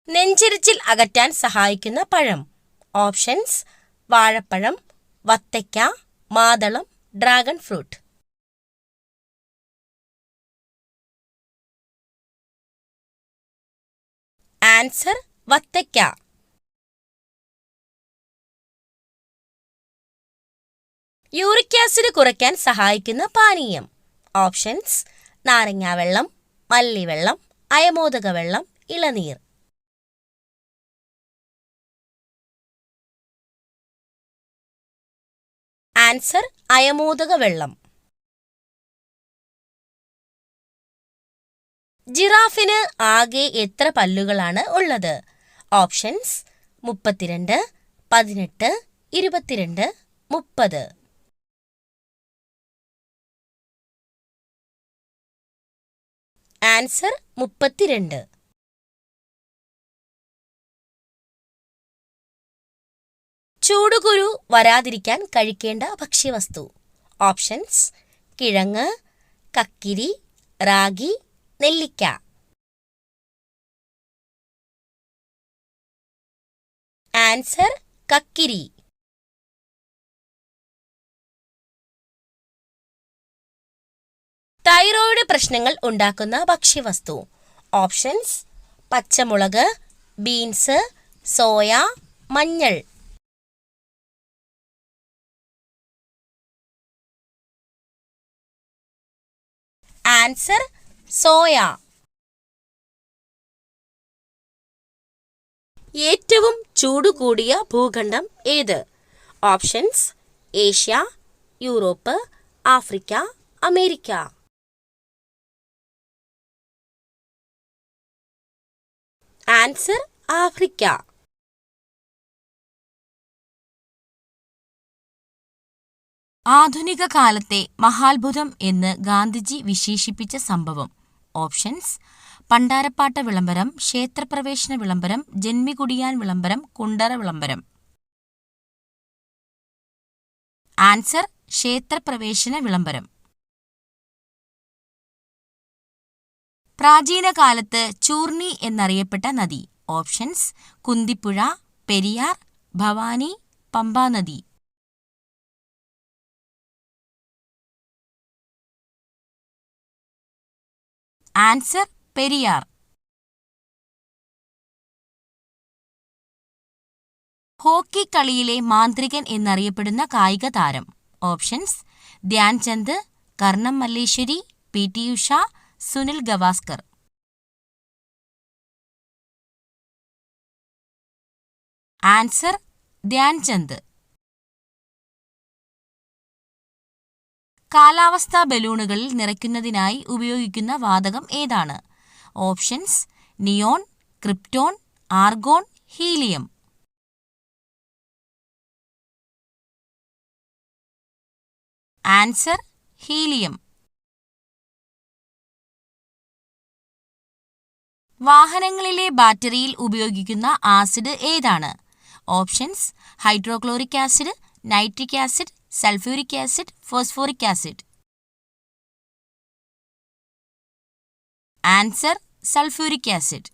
നെഞ്ചെരിച്ചിൽ അകറ്റാൻ സഹായിക്കുന്ന പഴം. ഓപ്ഷൻസ്: വാഴപ്പഴം, വത്തയ്ക്ക, മാതളം, ഡ്രാഗൺ ഫ്രൂട്ട്. ആൻസർ: വത്തയ്ക്ക. യൂറിക് ആസിഡ് കുറയ്ക്കാൻ സഹായിക്കുന്ന പാനീയം. ഓപ്ഷൻസ്: നാരങ്ങാവെള്ളം, മല്ലിവെള്ളം, അയമോദക വെള്ളം, ഇളനീർ. ആൻസർ: അയമോദക വെള്ളം. ജിറാഫിന് ആകെ എത്ര പല്ലുകളാണ് ഉള്ളത്? ഓപ്ഷൻസ്: 32, 18, 22, 30. ആൻസർ: 32. ചൂടുകുരു വരാതിരിക്കാൻ കഴിക്കേണ്ട ഭക്ഷ്യവസ്തു. ഓപ്ഷൻസ്: കിഴങ്ങ്, കക്കിരി, റാഗി, നെല്ലിക്ക. ആൻസർ: കക്കിരി. തൈറോയ്ഡ് പ്രശ്നങ്ങൾ ഉണ്ടാക്കുന്ന ഭക്ഷ്യവസ്തു. ഓപ്ഷൻസ്: പച്ചമുളക്, ബീൻസ്, സോയ, മഞ്ഞൾ. Answer: soya. ഏറ്റവും ചൂടുകൂടിയ ഭൂഖണ്ഡം ഏത്? Options: Asia, Europe, Africa, America. Answer: Africa. ആധുനിക കാലത്തെ മഹാത്ഭുതം എന്ന് ഗാന്ധിജി വിശേഷിപ്പിച്ച സംഭവം. ഓപ്ഷൻസ്: പണ്ടാരപ്പാട്ട വിളംബരം, ക്ഷേത്രപ്രവേശന വിളംബരം, ജന്മികുടിയാൻ വിളംബരം, കുണ്ടറ വിളംബരം. ആൻസർ: ക്ഷേത്രപ്രവേശന വിളംബരം. പ്രാചീന കാലത്ത് ചൂർണി എന്നറിയപ്പെട്ട നദി. ഓപ്ഷൻസ്: കുന്തിപ്പുഴ, പെരിയാർ, ഭവാനി, പമ്പാനദി. ആൻസർ: പെരിയാർ. ഹോക്കി കളിയിലെ മാന്ത്രികൻ എന്നറിയപ്പെടുന്ന കായിക താരം. Options: Dhyan Chand, Karnam Malleswari, P T. Usha, Sunil Gavaskar. Answer: Dhyan Chand. കാലാവസ്ഥാ ബലൂണുകളിൽ നിറയ്ക്കുന്നതിനായി ഉപയോഗിക്കുന്ന വാതകം ഏതാണ്? Options: neon, krypton, argon, helium. Answer: helium. വാഹനങ്ങളിലെ ബാറ്ററിയിൽ ഉപയോഗിക്കുന്ന ആസിഡ് ഏതാണ്? Options: hydrochloric acid, nitric acid, sulphuric acid, phosphoric acid. Answer: sulphuric acid.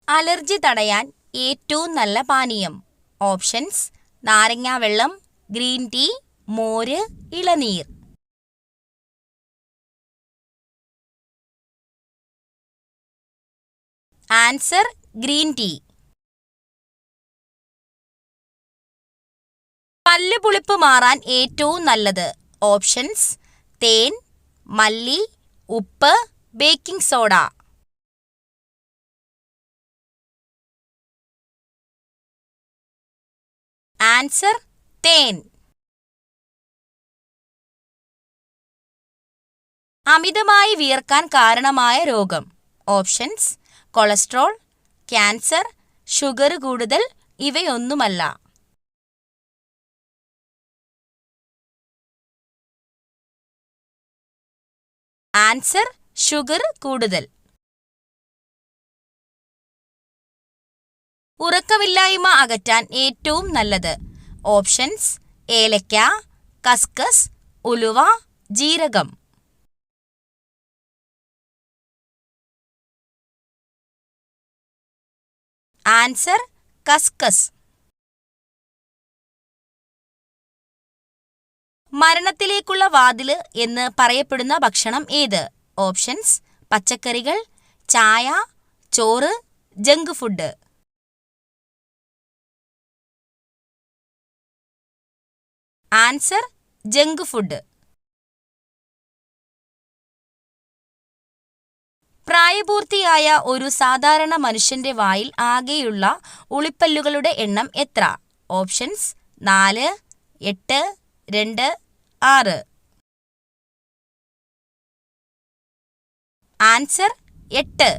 Allergy തടയാൻ ഏറ്റവും നല്ല പാനീയം. ഓപ്ഷൻസ്: നാരങ്ങാവെള്ളം, ഗ്രീൻ ടീ, മോര്, ഇളനീർ. Answer: green tea. പല്ലുപുളിപ്പ് മാറാൻ ഏറ്റവും നല്ലത്. ഓപ്ഷൻസ്: തേൻ, മല്ലി, ഉപ്പ്, ബേക്കിംഗ് സോഡ. ആൻസർ: തേൻ. അമിതമായി വിയർക്കാൻ കാരണമായ രോഗം. ഓപ്ഷൻസ്: കൊളസ്ട്രോൾ, ക്യാൻസർ, ഷുഗർ കൂടുതൽ, ഇവയൊന്നുമല്ല. ആൻസർ: ഷുഗർ കൂടുതൽ. ഉറക്കമില്ലായ്മ അകറ്റാൻ ഏറ്റവും നല്ലത്. ഓപ്ഷൻസ്: ഏലക്ക, കസ്കസ്, ഉലുവ, ജീരകം. ആൻസർ കസ്കസ്. മരണത്തിലേക്കുള്ള വാതില് എന്ന് പറയപ്പെടുന്ന ഭക്ഷണം ഏത്? ഓപ്ഷൻസ്: പച്ചക്കറികൾ, ചായ, ചോറ്, junk food. Answer junk food. പ്രായപൂർത്തിയായ ഒരു സാധാരണ മനുഷ്യന്റെ വായിൽ ആകെയുള്ള ഉളിപ്പല്ലുകളുടെ എണ്ണം എത്ര? ഓപ്ഷൻസ്: 4, 8, 2, 6. ആൻസർ 8.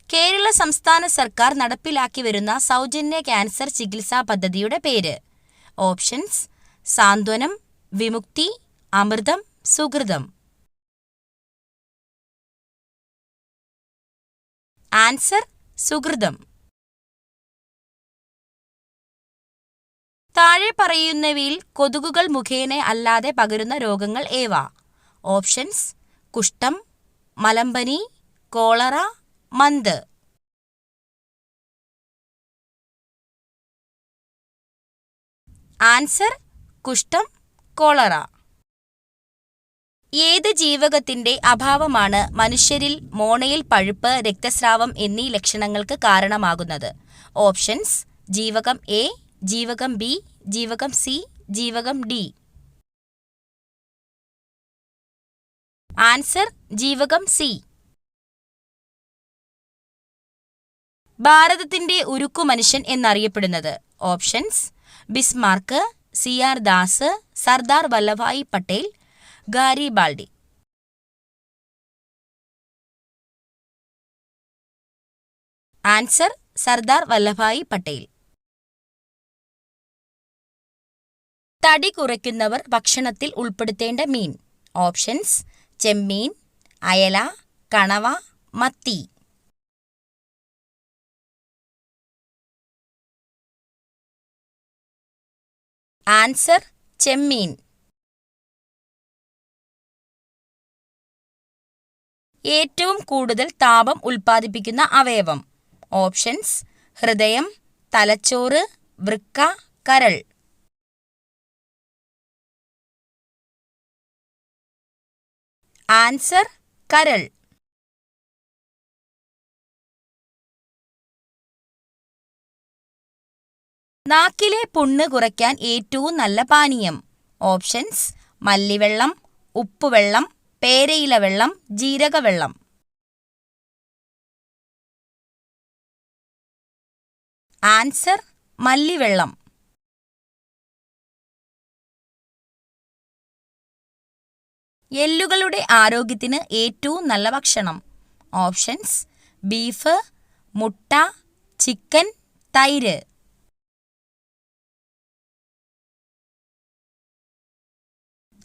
കേരള സംസ്ഥാന സർക്കാർ നടപ്പിലാക്കി വരുന്ന സൗജന്യ ക്യാൻസർ ചികിത്സാ പദ്ധതിയുടെ പേര്? ഓപ്ഷൻസ്: സാന്ത്വനം, വിമുക്തി, അമൃതം, സുകൃതം. ആൻസർ സുകൃതം. താഴെ പറയുന്നവയിൽ കൊതുകുകൾ മുഖേന അല്ലാതെ പകരുന്ന രോഗങ്ങൾ ഏവ? ഓപ്ഷൻസ്: കുഷ്ഠം, മലമ്പനി, കോളറ, മന്ത്. ആൻസർ കുഷ്ഠം, കോളറ. ഏത് ജീവകത്തിന്റെ അഭാവമാണ് മനുഷ്യരിൽ മോണയിൽ പഴുപ്പ്, രക്തസ്രാവം എന്നീ ലക്ഷണങ്ങൾക്ക് കാരണമാകുന്നത്? ഓപ്ഷൻസ്: ജീവകം എ, ജീവകം ബി, ജീവകം സി, ജീവകം ഡി. ആൻസർ ജീവകം സി. ഭാരതത്തിന്റെ ഉരുക്കു മനുഷ്യൻ എന്നറിയപ്പെടുന്നത്? Options: Bismarck, C R. Das, Sardar Vallabhbhai Patel, Garibaldi. Answer Sardar Vallabhbhai Patel. തടി കുറയ്ക്കുന്നവർ ഭക്ഷണത്തിൽ ഉൾപ്പെടുത്തേണ്ട മീൻ? ഓപ്ഷൻസ്: ചെമ്മീൻ, അയല, കണവ, മത്തി. ആൻസർ ചെമ്മീൻ. ഏറ്റവും കൂടുതൽ താപം ഉൽപ്പാദിപ്പിക്കുന്ന അവയവം? ഓപ്ഷൻസ്: ഹൃദയം, തലച്ചോറ്, വൃക്ക, കരൾ. ആൻസർ കരൾ. നാക്കിലെ പുണ്ണ് കുറയ്ക്കാൻ ഏറ്റവും നല്ല പാനീയം? ഓപ്ഷൻസ്: മല്ലിവെള്ളം, ഉപ്പുവെള്ളം, പേരയില വെള്ളം, ജീരകവെള്ളം. ആൻസർ മല്ലിവെള്ളം. എല്ലുകളുടെ ആരോഗ്യത്തിന് ഏറ്റവും നല്ല ഭക്ഷണം? ഓപ്ഷൻസ്: ബീഫ്, മുട്ട, ചിക്കൻ, തൈര്.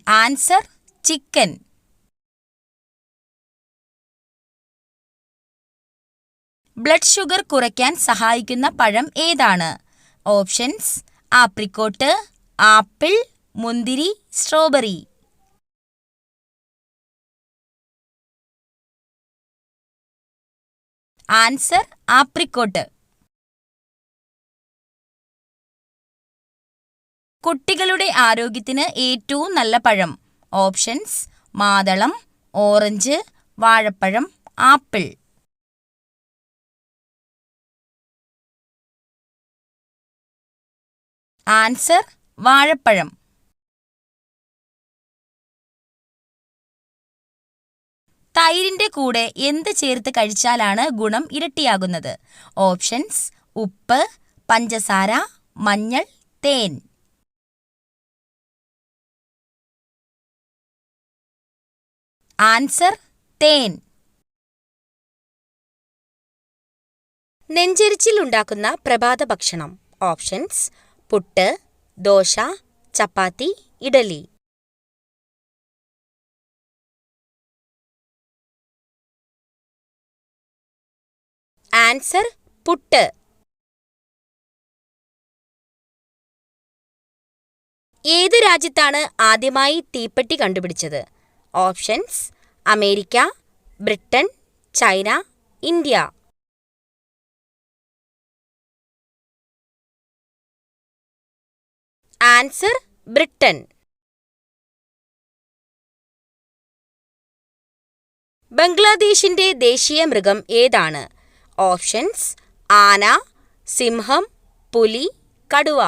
Answer chicken. ബ്ലഡ് ഷുഗർ കുറയ്ക്കാൻ സഹായിക്കുന്ന പഴം ഏതാണ്? ഓപ്ഷൻസ്: ആപ്രിക്കോട്ട്, ആപ്പിൾ, മുന്തിരി, സ്ട്രോബെറി. Answer apricot. കുട്ടികളുടെ ആരോഗ്യത്തിന് ഏറ്റവും നല്ല പഴം? ഓപ്ഷൻസ്: മാതളം, ഓറഞ്ച്, വാഴപ്പഴം, ആപ്പിൾ. ആൻസർ വാഴപ്പഴം. തൈരിന്റെ കൂടെ എന്ത് ചേർത്ത് കഴിച്ചാലാണ് ഗുണം ഇരട്ടിയാകുന്നത്? ഓപ്ഷൻസ്: ഉപ്പ്, പഞ്ചസാര, മഞ്ഞൾ, തേൻ. ആൻസർ തേൻ. നെഞ്ചെരിച്ചിൽ ഉണ്ടാക്കുന്ന പ്രഭാത ഭക്ഷണം? ഓപ്ഷൻസ്: പുട്ട്, ദോശ, ചപ്പാത്തി, ഇഡലി. ആൻസർ പുട്ട്. ഏത് രാജ്യത്താണ് ആദ്യമായി തീപ്പെട്ടി കണ്ടുപിടിച്ചത്? Options: America, Britain, China, India? Answer Britain. ബംഗ്ലാദേശിന്റെ ദേശീയ മൃഗം ഏതാണ്? ഓപ്ഷൻസ്: ആന, സിംഹം, പുലി, കടുവ.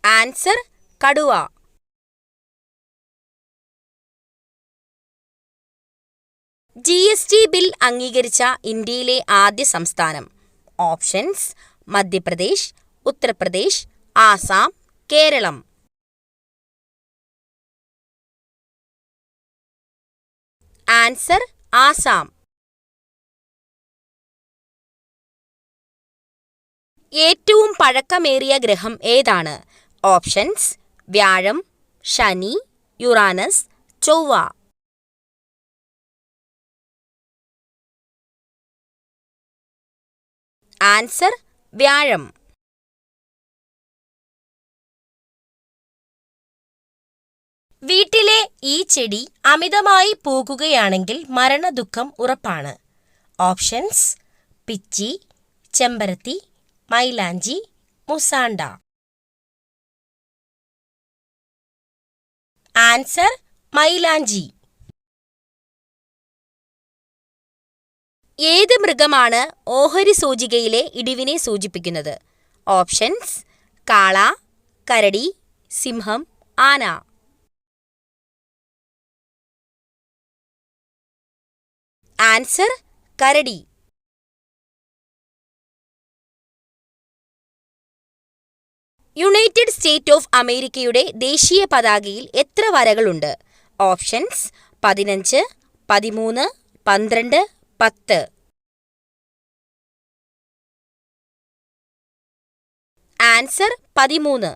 ആൻസർ കടുവ. GST ബിൽ അംഗീകരിച്ച ഇന്ത്യയിലെ ആദ്യ സംസ്ഥാനം? ഓപ്ഷൻസ്: മധ്യപ്രദേശ്, ഉത്തർപ്രദേശ്, ആസാം, കേരളം. ആൻസർ ആസാം. ഏറ്റവും പഴക്കമേറിയ ഗ്രഹം ഏതാണ്? ഓപ്ഷൻസ്: വ്യാഴം, ശനി, യുറാനസ്, ചൊവ്വ. ആൻസർ വ്യാഴം. വീട്ടിലെ ഈ ചെടി അമിതമായി പൂക്കുകയാണെങ്കിൽ മരണദുഃഖം ഉറപ്പാണ്. ഓപ്ഷൻസ്: പിച്ചി, ചെമ്പരത്തി, മൈലാഞ്ചി, മുസാണ്ട. ആൻസർ മൈലാഞ്ചി. ഏത് മൃഗമാണ് ഓഹരി സൂചികയിലെ ഇടിവിനെ സൂചിപ്പിക്കുന്നത്? ഓപ്ഷൻസ്: കാള, കരടി, സിംഹം, ആന. ആൻസർ കരടി. യുണൈറ്റഡ് സ്റ്റേറ്റ് ഓഫ് അമേരിക്കയുടെ ദേശീയ പതാകയിൽ എത്ര വരകളുണ്ട്? ഓപ്ഷൻസ്: 15, 13, 12, 10. ആൻസർ 13.